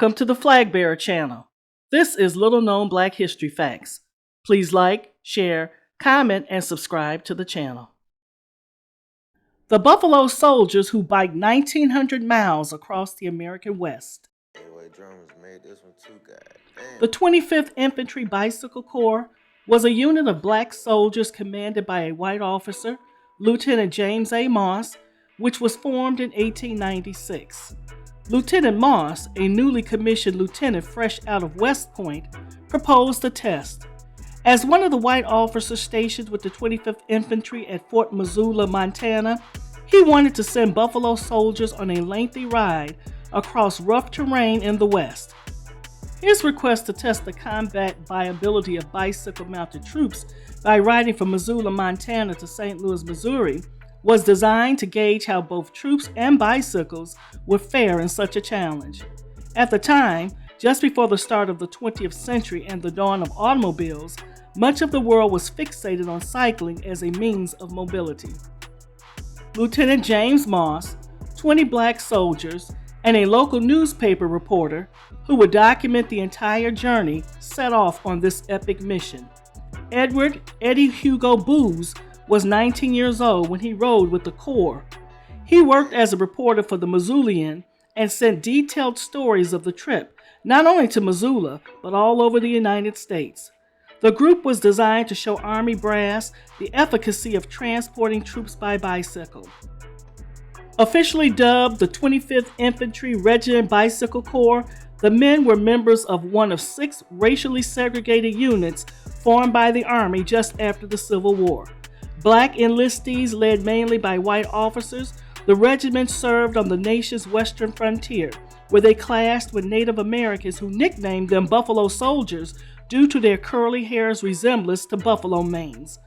Welcome to the Flag Bearer channel. This is Little Known Black History Facts. Please like, share, comment, and subscribe to the channel. The Buffalo Soldiers who biked 1,900 miles across the American West. The 25th Infantry Bicycle Corps was a unit of black soldiers commanded by a white officer, Lieutenant James A. Moss, which was formed in 1896. Lieutenant Moss, a newly commissioned lieutenant fresh out of West Point, proposed a test. As one of the white officers stationed with the 25th Infantry at Fort Missoula, Montana, he wanted to send Buffalo soldiers on a lengthy ride across rough terrain in the West. His request to test the combat viability of bicycle-mounted troops by riding from Missoula, Montana to St. Louis, Missouri, was designed to gauge how both troops and bicycles would fare in such a challenge. At the time, just before the start of the 20th century and the dawn of automobiles, much of the world was fixated on cycling as a means of mobility. Lieutenant James Moss, 20 black soldiers, and a local newspaper reporter who would document the entire journey set off on this epic mission. Edward Eddie Hugo Boos was 19 years old when he rode with the Corps. He worked as a reporter for the Missoulian and sent detailed stories of the trip, not only to Missoula, but all over the United States. The group was designed to show Army brass the efficacy of transporting troops by bicycle. Officially dubbed the 25th Infantry Regiment Bicycle Corps, the men were members of one of 6 racially segregated units formed by the Army just after the Civil War. Black enlistees led mainly by white officers, the regiment served on the nation's western frontier, where they clashed with Native Americans who nicknamed them Buffalo Soldiers due to their curly hair's resemblance to buffalo manes.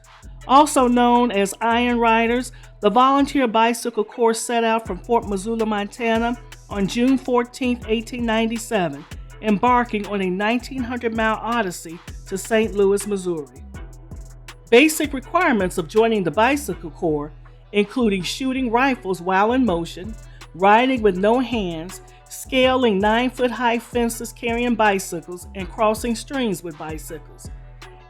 Also known as Iron Riders, the Volunteer Bicycle Corps set out from Fort Missoula, Montana on June 14, 1897, embarking on a 1,900-mile odyssey to St. Louis, Missouri. Basic requirements of joining the Bicycle Corps, including shooting rifles while in motion, riding with no hands, scaling 9-foot-high fences carrying bicycles, and crossing streams with bicycles.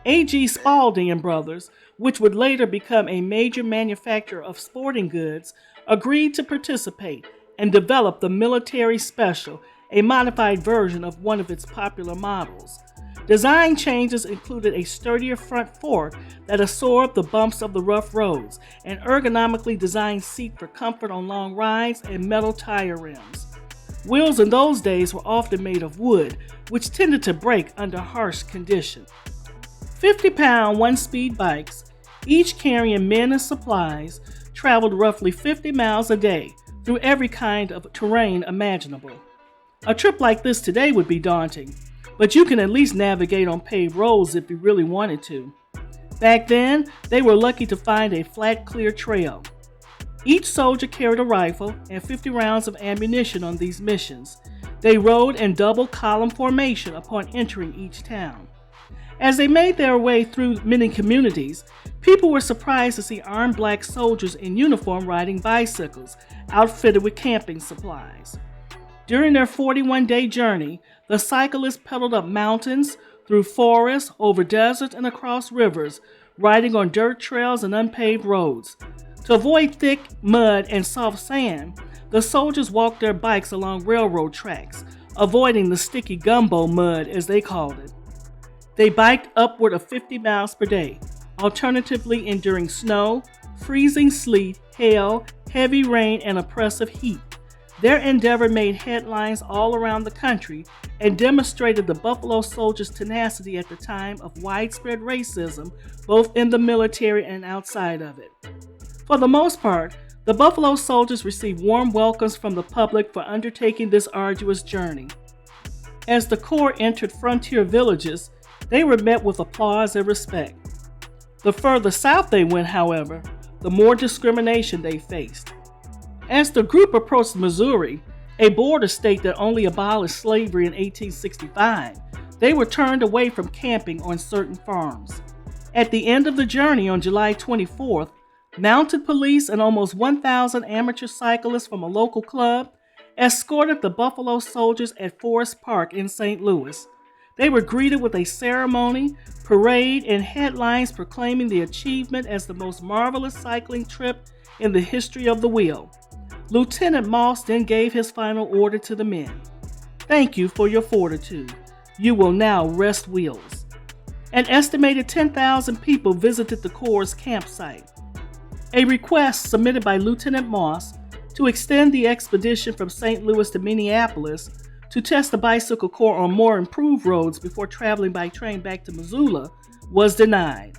A.G. Spaulding and Brothers, which would later become a major manufacturer of sporting goods, agreed to participate and develop the Military Special, a modified version of one of its popular models. Design changes included a sturdier front fork that absorbed the bumps of the rough roads, an ergonomically designed seat for comfort on long rides, and metal tire rims. Wheels in those days were often made of wood, which tended to break under harsh conditions. 50-pound one-speed bikes, each carrying men and supplies, traveled roughly 50 miles a day through every kind of terrain imaginable. A trip like this today would be daunting, but you can at least navigate on paved roads if you really wanted to. Back then, they were lucky to find a flat, clear trail. Each soldier carried a rifle and 50 rounds of ammunition on these missions. They rode in double column formation upon entering each town. As they made their way through many communities, people were surprised to see armed black soldiers in uniform riding bicycles, outfitted with camping supplies. During their 41-day journey, the cyclists pedaled up mountains, through forests, over deserts, and across rivers, riding on dirt trails and unpaved roads. To avoid thick mud and soft sand, the soldiers walked their bikes along railroad tracks, avoiding the sticky gumbo mud, as they called it. They biked upward of 50 miles per day, alternatively enduring snow, freezing sleet, hail, heavy rain, and oppressive heat. Their endeavor made headlines all around the country and demonstrated the Buffalo Soldiers' tenacity at the time of widespread racism, both in the military and outside of it. For the most part, the Buffalo Soldiers received warm welcomes from the public for undertaking this arduous journey. As the Corps entered frontier villages, they were met with applause and respect. The further south they went, however, the more discrimination they faced. As the group approached Missouri, a border state that only abolished slavery in 1865, they were turned away from camping on certain farms. At the end of the journey on July 24th, mounted police and almost 1,000 amateur cyclists from a local club escorted the Buffalo Soldiers at Forest Park in St. Louis. They were greeted with a ceremony, parade, and headlines proclaiming the achievement as the most marvelous cycling trip in the history of the wheel. Lieutenant Moss then gave his final order to the men. "Thank you for your fortitude. You will now rest wheels." An estimated 10,000 people visited the Corps' campsite. A request submitted by Lieutenant Moss to extend the expedition from St. Louis to Minneapolis to test the Bicycle Corps on more improved roads before traveling by train back to Missoula was denied.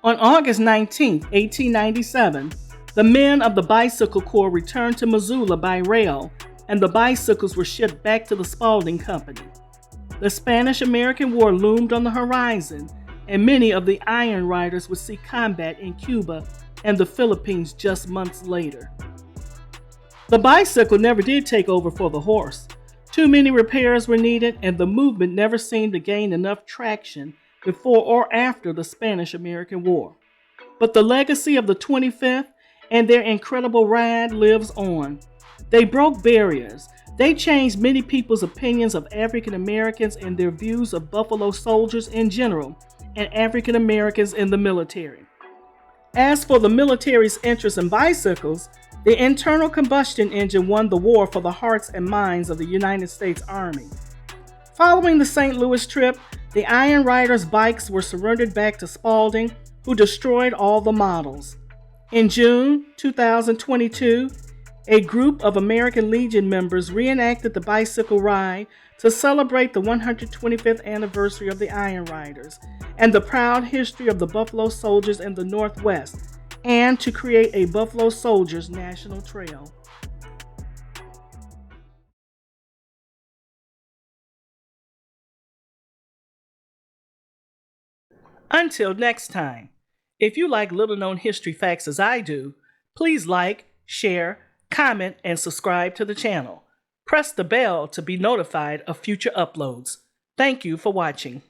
On August 19, 1897, the men of the Bicycle Corps returned to Missoula by rail, and the bicycles were shipped back to the Spaulding Company. The Spanish-American War loomed on the horizon, and many of the Iron Riders would see combat in Cuba and the Philippines just months later. The bicycle never did take over for the horse. Too many repairs were needed, and the movement never seemed to gain enough traction before or after the Spanish-American War. But the legacy of the 25th and their incredible ride lives on. They broke barriers. They changed many people's opinions of African Americans and their views of Buffalo Soldiers in general, and African Americans in the military. As for the military's interest in bicycles, the internal combustion engine won the war for the hearts and minds of the United States Army. Following the St. Louis trip, the Iron Riders' bikes were surrendered back to Spaulding, who destroyed all the models. In June 2022, a group of American Legion members reenacted the bicycle ride to celebrate the 125th anniversary of the Iron Riders and the proud history of the Buffalo Soldiers in the Northwest, and to create a Buffalo Soldiers National Trail. Until next time, if you like little-known history facts as I do, please like, share, comment, and subscribe to the channel. Press the bell to be notified of future uploads. Thank you for watching.